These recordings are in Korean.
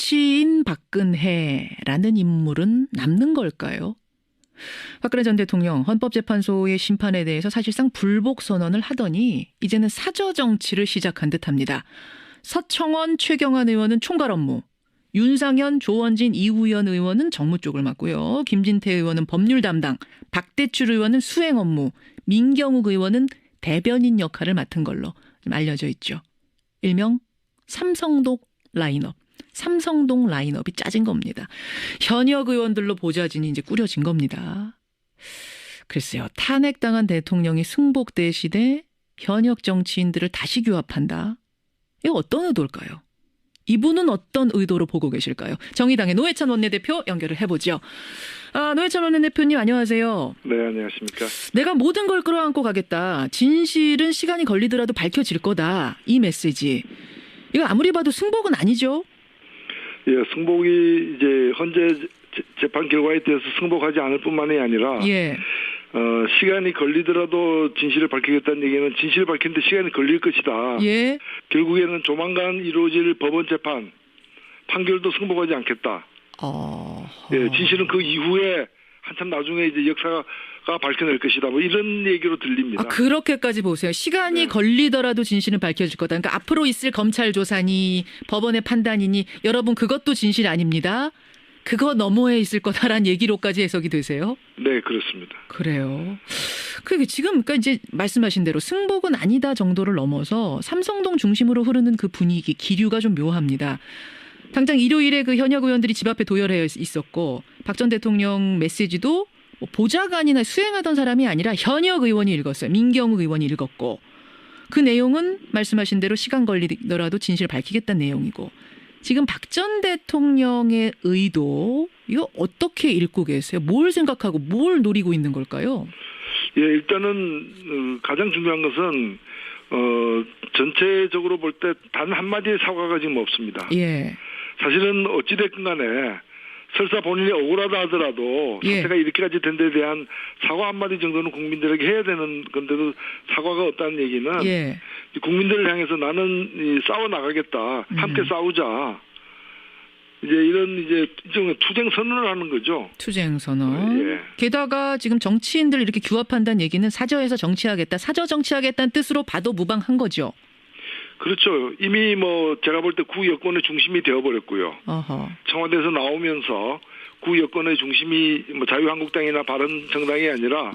정치인 박근혜라는 인물은 남는 걸까요? 박근혜 전 대통령 헌법재판소의 심판에 대해서 사실상 불복 선언을 하더니 이제는 사저 정치를 시작한 듯합니다. 서청원, 최경환 의원은 총괄 업무, 윤상현, 조원진, 이우연 의원은 정무 쪽을 맡고요. 김진태 의원은 법률 담당, 박대출 의원은 수행 업무, 민경욱 의원은 대변인 역할을 맡은 걸로 좀 알려져 있죠. 일명 삼성동 라인업. 삼성동 라인업이 짜진 겁니다. 현역 의원들로 보좌진이 이제 꾸려진 겁니다. 글쎄요. 탄핵당한 대통령이 승복될 시대 현역 정치인들을 다시 규합한다. 이거 어떤 의도일까요? 이분은 어떤 의도로 보고 계실까요? 정의당의 노회찬 원내대표 연결을 해보죠. 노회찬 원내대표님 안녕하세요. 네, 안녕하십니까. 내가 모든 걸 끌어안고 가겠다. 진실은 시간이 걸리더라도 밝혀질 거다. 이 메시지. 이거 아무리 봐도 승복은 아니죠? 예, 승복이 이제 현재 재판 결과에 대해서 승복하지 않을 뿐만이 아니라 예. 시간이 걸리더라도 진실을 밝히겠다는 얘기는 진실을 밝히는데 시간이 걸릴 것이다. 예. 결국에는 조만간 이루어질 법원 재판 판결도 승복하지 않겠다. 예, 진실은 그 이후에 한참 나중에 이제 역사가 밝혀낼 것이다. 뭐 이런 얘기로 들립니다. 그렇게까지 보세요. 시간이 걸리더라도 진실은 밝혀질 거다. 그러니까 앞으로 있을 검찰 조사니 법원의 판단이니 여러분 그것도 진실 아닙니다. 그거 너머에 있을 거다라는 얘기로까지 해석이 되세요? 네, 그렇습니다. 그래요. 그게 지금 그러니까 이제 말씀하신 대로 승복은 아니다 정도를 넘어서 삼성동 중심으로 흐르는 그 분위기, 기류가 좀 묘합니다. 당장 일요일에 그 현역 의원들이 집 앞에 도열해 있었고 박 전 대통령 메시지도 보좌관이나 수행하던 사람이 아니라 현역 의원이 읽었어요. 민경욱 의원이 읽었고 그 내용은 말씀하신 대로 시간 걸리더라도 진실을 밝히겠다는 내용이고 지금 박 전 대통령의 의도 이거 어떻게 읽고 계세요? 뭘 생각하고 뭘 노리고 있는 걸까요? 예, 일단은 가장 중요한 것은 전체적으로 볼 때 단 한마디의 사과가 지금 없습니다. 예. 사실은 어찌됐건 간에 설사 본인이 억울하다 하더라도 사태가 이렇게까지 된 데 대한 사과 한마디 정도는 국민들에게 해야 되는 건데도 사과가 없다는 얘기는 국민들을 향해서 나는 싸워나가겠다. 함께 싸우자. 이제 이런 이제 일종의 투쟁 선언을 하는 거죠. 투쟁 선언. 예. 게다가 지금 정치인들 이렇게 규합한다는 얘기는 사저에서 정치하겠다. 사저 정치하겠다는 뜻으로 봐도 무방한 거죠. 그렇죠. 이미 뭐 제가 볼 때 구 여권의 중심이 되어버렸고요. 청와대에서 나오면서 구 여권의 중심이 뭐 자유한국당이나 바른정당이 아니라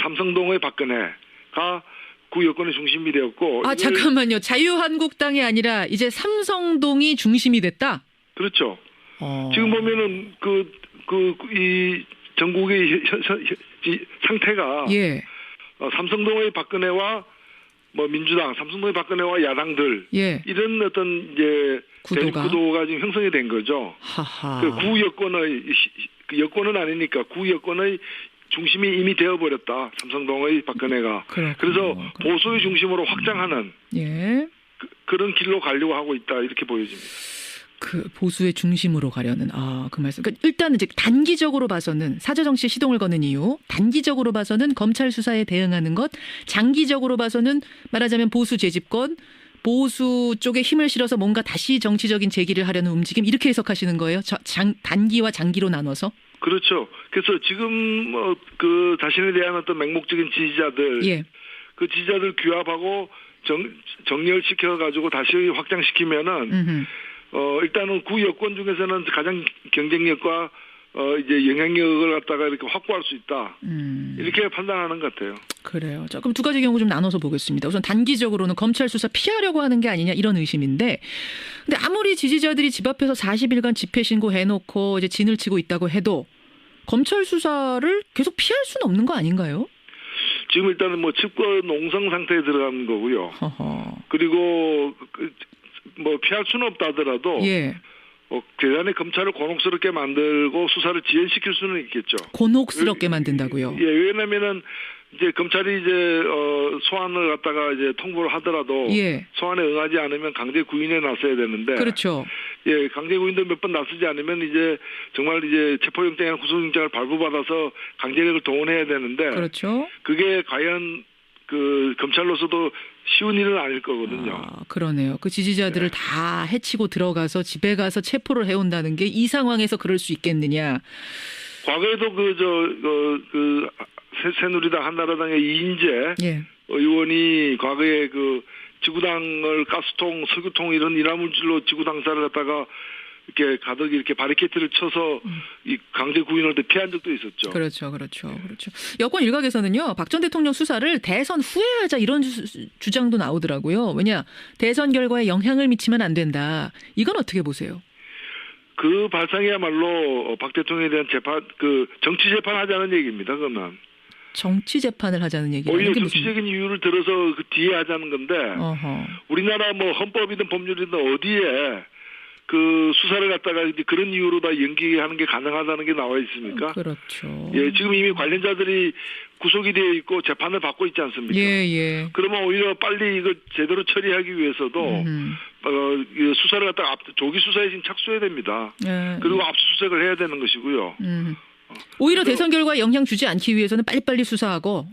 삼성동의 박근혜가 구 여권의 중심이 되었고. 잠깐만요. 자유한국당이 아니라 이제 삼성동이 중심이 됐다? 그렇죠. 지금 보면은 이 전국의 상태가 삼성동의 박근혜와 뭐 민주당, 삼성동의 박근혜와 야당들 이런 어떤 이제 구도가 지금 형성이 된 거죠. 그 구 여권의 여권은 아니니까 구 여권의 중심이 이미 되어버렸다. 삼성동의 박근혜가. 그래서 보수의 중심으로 확장하는 그런 길로 가려고 하고 있다 이렇게 보여집니다. 그 보수의 중심으로 가려는 그 말씀. 그러니까 일단은 이제 단기적으로 봐서는 사저 정치에 시동을 거는 이유, 단기적으로 봐서는 검찰 수사에 대응하는 것, 장기적으로 봐서는 말하자면 보수 재집권, 보수 쪽에 힘을 실어서 뭔가 다시 정치적인 제기를 하려는 움직임 이렇게 해석하시는 거예요? 단기와 장기로 나눠서? 그렇죠. 그래서 지금 그 자신에 대한 어떤 맹목적인 지지자들, 그 지지자들 규합하고 정렬시켜 가지고 다시 확장시키면은. 일단은 구 여권 중에서는 가장 경쟁력과 이제 영향력을 갖다가 이렇게 확보할 수 있다. 이렇게 판단하는 것 같아요. 그래요. 자, 그럼 두 가지 경우 좀 나눠서 보겠습니다. 우선 단기적으로는 검찰 수사 피하려고 하는 게 아니냐 이런 의심인데, 근데 아무리 지지자들이 집 앞에서 40일간 집회 신고해놓고 이제 진을 치고 있다고 해도 검찰 수사를 계속 피할 수는 없는 거 아닌가요? 지금 일단은 뭐 집권 농성 상태에 들어가는 거고요. 그리고 뭐 피할 수는 없다 하더라도 대단히 검찰을 곤혹스럽게 만들고 수사를 지연시킬 수는 있겠죠. 곤혹스럽게 만든다고요? 예, 왜냐면은 이제 검찰이 이제 소환을 갖다가 이제 통보를 하더라도 소환에 응하지 않으면 강제 구인에 나서야 되는데, 그렇죠. 예, 강제 구인도 몇 번 나서지 않으면 이제 정말 이제 체포영장이나 구속영장을 발부받아서 강제력을 동원해야 되는데, 그렇죠. 그게 과연 그 검찰로서도 쉬운 일은 아닐 거거든요. 그러네요. 그 지지자들을 다 해치고 들어가서 집에 가서 체포를 해온다는 게 이 상황에서 그럴 수 있겠느냐. 과거에도 새누리당 한나라당의 이인재 의원이 과거에 그 지구당을 가스통, 석유통 이런 인화물질로 지구당사를 갖다가 이렇게 가득 이렇게 바리케이트를 쳐서 이 강제 구인을 피한 적도 있었죠. 그렇죠. 여권 일각에서는요, 박 전 대통령 수사를 대선 후에 하자 이런 주장도 나오더라고요. 왜냐, 대선 결과에 영향을 미치면 안 된다. 이건 어떻게 보세요? 그 발상이야말로 박 대통령에 대한 재판, 그 정치 재판 하자는 얘기입니다. 그러면 정치 재판을 하자는 얘기는 오히려 정치적인 이유를 들어서 그 뒤에 하자는 건데 우리나라 뭐 헌법이든 법률이든 어디에 그 수사를 갖다가 이제 그런 이유로 다 연기하는 게 가능하다는 게 나와 있습니까? 그렇죠. 예, 지금 이미 관련자들이 구속이 되어 있고 재판을 받고 있지 않습니까? 예. 그러면 오히려 빨리 이걸 제대로 처리하기 위해서도 수사를 갖다가 조기 수사에 지금 착수해야 됩니다. 그리고 압수수색을 해야 되는 것이고요. 오히려 대선 결과에 영향 주지 않기 위해서는 빨리빨리 수사하고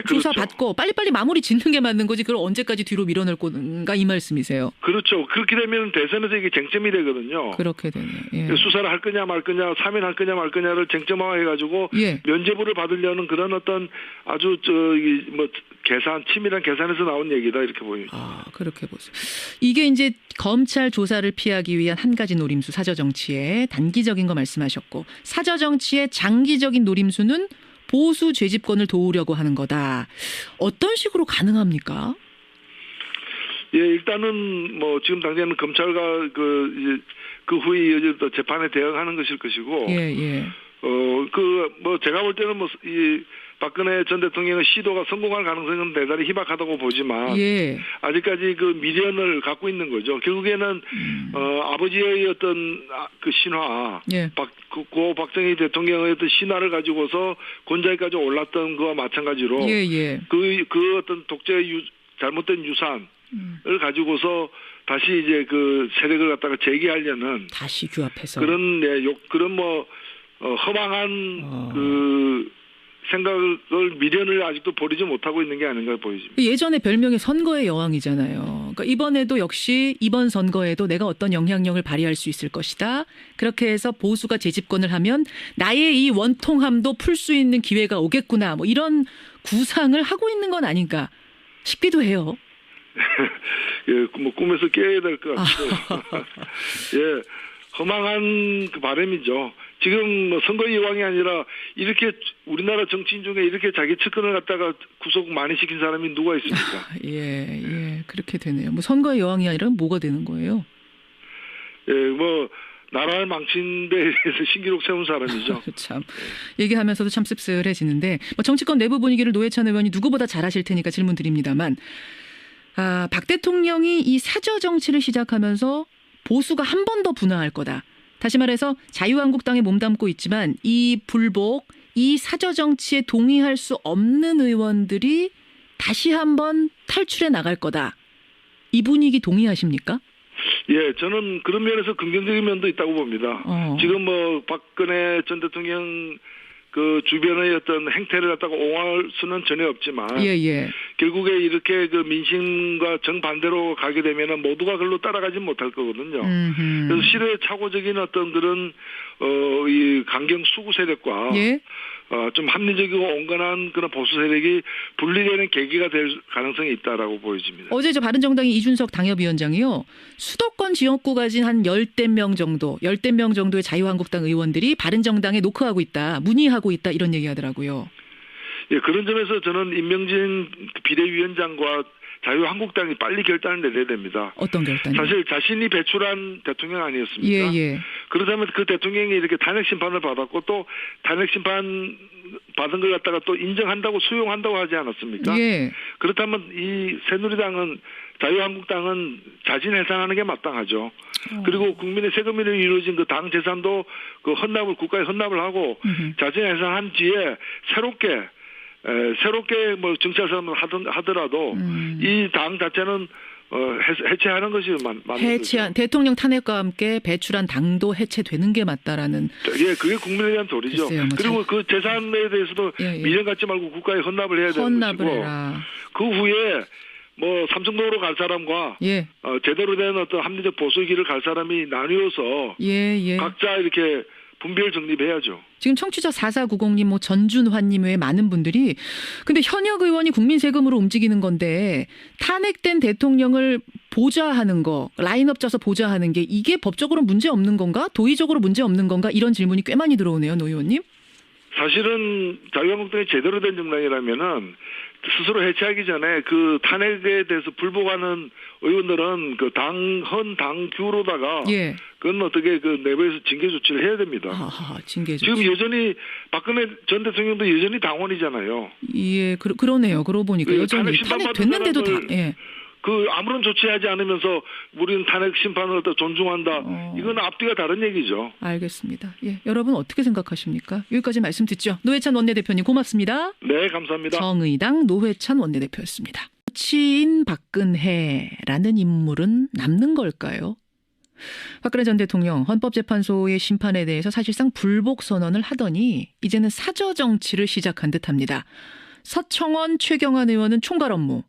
수사 받고 빨리빨리 마무리 짓는 게 맞는 거지. 그걸 언제까지 뒤로 밀어낼 건가 이 말씀이세요. 그렇죠. 그렇게 되면 대선에서 이게 쟁점이 되거든요. 그렇게 되네요. 예. 수사를 할 거냐 말 거냐, 사면할 거냐 말 거냐를 쟁점화해가지고 면죄부를 받으려는 그런 어떤 아주 치밀한 계산에서 나온 얘기다 이렇게 보입니다. 그렇게 보세요. 이게 이제 검찰 조사를 피하기 위한 한 가지 노림수, 사저정치의 단기적인 거 말씀하셨고, 사저정치의 장기적인 노림수는 보수 죄집권을 도우려고 하는 거다. 어떤 식으로 가능합니까? 예, 일단은 뭐 지금 당장은 검찰과 그 후에 이어질 재판에 대응하는 것일 것이고, 제가 볼 때는 박근혜 전 대통령의 시도가 성공할 가능성은 대단히 희박하다고 보지만 아직까지 그 미련을 갖고 있는 거죠. 결국에는 아버지의 어떤 그 신화, 고 박정희 대통령의 어떤 신화를 가지고서 권좌에까지 올랐던 거와 마찬가지로 그 어떤 독재의 잘못된 유산을 가지고서 다시 이제 그 세력을 갖다가 재기하려는 다시 규합해서 그런 허망한 그 생각을 미련을 아직도 버리지 못하고 있는 게 아닌가 보여집니다. 예전에 별명이 선거의 여왕이잖아요. 그러니까 이번에도 역시 이번 선거에도 내가 어떤 영향력을 발휘할 수 있을 것이다. 그렇게 해서 보수가 재집권을 하면 나의 이 원통함도 풀 수 있는 기회가 오겠구나. 뭐 이런 구상을 하고 있는 건 아닌가 싶기도 해요. 뭐 꿈에서 깨야 될 것 같아요. 허망한 그 바람이죠. 지금 뭐 선거의 여왕이 아니라 이렇게 우리나라 정치인 중에 이렇게 자기 측근을 갖다가 구속 많이 시킨 사람이 누가 있습니까? 그렇게 되네요. 뭐 선거의 여왕이 아니라 뭐가 되는 거예요? 나라를 망친 데 대해서 신기록 세운 사람이죠. 참 얘기하면서도 참 씁쓸해지는데 정치권 내부 분위기를 노회찬 의원이 누구보다 잘 아실 테니까 질문 드립니다만, 박 대통령이 이 사저 정치를 시작하면서 보수가 한 번 더 분화할 거다. 다시 말해서 자유한국당에 몸담고 있지만 이 불복, 이 사저 정치에 동의할 수 없는 의원들이 다시 한번 탈출해 나갈 거다. 이 분위기 동의하십니까? 예, 저는 그런 면에서 긍정적인 면도 있다고 봅니다. 지금 박근혜 전 대통령 그 주변의 어떤 행태를 갖다가 옹호할 수는 전혀 없지만 결국에 이렇게 그 민심과 정반대로 가게 되면은 모두가 그걸로 따라가지 못할 거거든요. 그래서 시대착오적인 어떤 그런 이 강경 수구 세력과 좀 합리적이고 온건한 그런 보수 세력이 분리되는 계기가 될 가능성이 있다라고 보여집니다. 어제 바른정당의 이준석 당협위원장이요, 수도권 지역구 가진 한 10대 명 정도의 자유한국당 의원들이 바른정당에 노크하고 있다, 문의하고 있다, 이런 얘기하더라고요. 예, 그런 점에서 저는 임명진 비대위원장과 자유한국당이 빨리 결단을 내려야 됩니다. 어떤 결단이요? 사실 자신이 배출한 대통령 아니었습니까? 그러자면 그 대통령이 이렇게 탄핵 심판을 받았고 또 탄핵 심판 받은 걸 갖다가 또 인정한다고 수용한다고 하지 않았습니까? 그렇다면 이 새누리당은, 자유한국당은 자진 해산하는 게 마땅하죠. 그리고 국민의 세금으로 이루어진 그 당 재산도 그 국가에 헌납을 하고 자진 해산한 뒤에 새롭게 뭐 정치화를 하더라도 이 당 자체는 해체하는 것이 맞는 대통령 탄핵과 함께 배출한 당도 해체되는 게 맞다라는. 그게 국민에 대한 도리죠. 그리고 그 재산에 대해서도 미련 갖지 말고 국가에 헌납을 해야 되는 것이고, 그 후에 뭐 삼성동으로 갈 사람과 예. 제대로 된 어떤 합리적 보수의 길을 갈 사람이 나뉘어서 각자 이렇게 분별 정립해야죠. 지금 청취자 4490님, 뭐 전준환님 외에 많은 분들이 근데 현역 의원이 국민 세금으로 움직이는 건데 탄핵된 대통령을 보좌하는 거, 라인업 짜서 보좌하는 게 이게 법적으로 문제 없는 건가? 도의적으로 문제 없는 건가? 이런 질문이 꽤 많이 들어오네요, 노 의원님. 사실은 자유한국당이 제대로 된 정당이라면은 스스로 해체하기 전에 그 탄핵에 대해서 불복하는 의원들은 그 헌당규로다가 그건 어떻게 그 내부에서 징계 조치를 해야 됩니다. 징계 조치. 지금 여전히 박근혜 전 대통령도 여전히 당원이잖아요. 예, 그러네요. 그러고 보니까 여전히 탄핵 됐는데도 그 아무런 조치하지 않으면서 우리는 탄핵 심판을 존중한다. 이건 앞뒤가 다른 얘기죠. 알겠습니다. 예, 여러분 어떻게 생각하십니까? 여기까지 말씀 듣죠. 노회찬 원내대표님 고맙습니다. 네, 감사합니다. 정의당 노회찬 원내대표였습니다. 정치인 박근혜라는 인물은 남는 걸까요? 박근혜 전 대통령 헌법재판소의 심판에 대해서 사실상 불복 선언을 하더니 이제는 사저정치를 시작한 듯합니다. 서청원, 최경환 의원은 총괄 업무,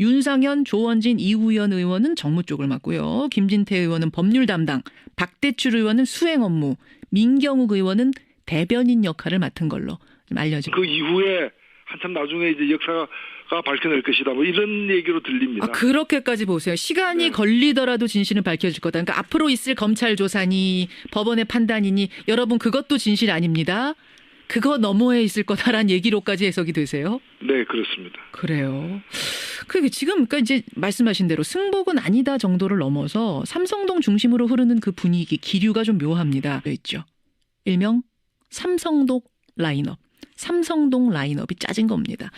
윤상현, 조원진, 이우연 의원은 정무 쪽을 맡고요. 김진태 의원은 법률 담당, 박대출 의원은 수행 업무, 민경욱 의원은 대변인 역할을 맡은 걸로 알려집니다. 그 이후에 한참 나중에 이제 역사가 밝혀낼 것이다. 뭐 이런 얘기로 들립니다. 그렇게까지 보세요. 시간이 걸리더라도 진실은 밝혀질 거다. 그러니까 앞으로 있을 검찰 조사니 법원의 판단이니 여러분 그것도 진실 아닙니다. 그거 너머에 있을 거다라는 얘기로까지 해석이 되세요? 네, 그렇습니다. 그래요. 그러니까 이제 말씀하신 대로 승복은 아니다 정도를 넘어서 삼성동 중심으로 흐르는 그 분위기, 기류가 좀 묘합니다. 있죠. 일명 삼성동 라인업. 삼성동 라인업이 짜진 겁니다.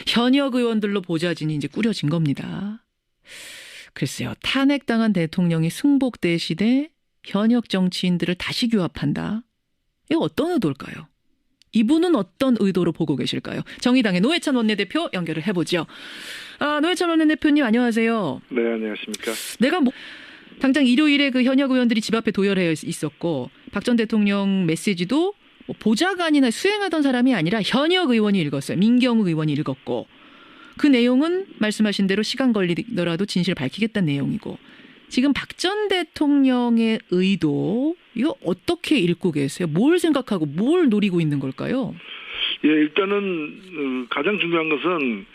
현역 의원들로 보좌진이 이제 꾸려진 겁니다. 글쎄요. 탄핵당한 대통령이 승복될 시대 현역 정치인들을 다시 규합한다. 이거 어떤 의도일까요? 이분은 어떤 의도로 보고 계실까요? 정의당의 노회찬 원내대표 연결을 해보죠. 노회찬 원내대표님 안녕하세요. 네, 안녕하십니까. 내가 당장 일요일에 그 현역 의원들이 집 앞에 도열해 있었고 박 전 대통령 메시지도 보좌관이나 수행하던 사람이 아니라 현역 의원이 읽었어요. 민경욱 의원이 읽었고 그 내용은 말씀하신 대로 시간 걸리더라도 진실을 밝히겠다는 내용이고 지금 박 전 대통령의 의도 이거 어떻게 읽고 계세요? 뭘 생각하고 뭘 노리고 있는 걸까요? 예, 일단은 가장 중요한 것은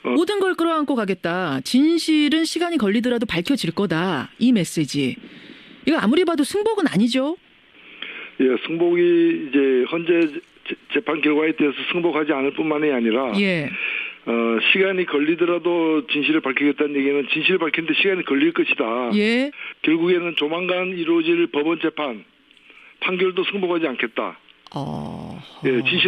모든 걸 끌어안고 가겠다. 진실은 시간이 걸리더라도 밝혀질 거다. 이 메시지. 이거 아무리 봐도 승복은 아니죠? 예, 승복이 이제 현재 재판 결과에 대해서 승복하지 않을 뿐만이 아니라 시간이 걸리더라도 진실을 밝히겠다는 얘기는 진실을 밝히는데 시간이 걸릴 것이다. 예. 결국에는 조만간 이루어질 법원 재판 판결도 승복하지 않겠다. 예, 진실은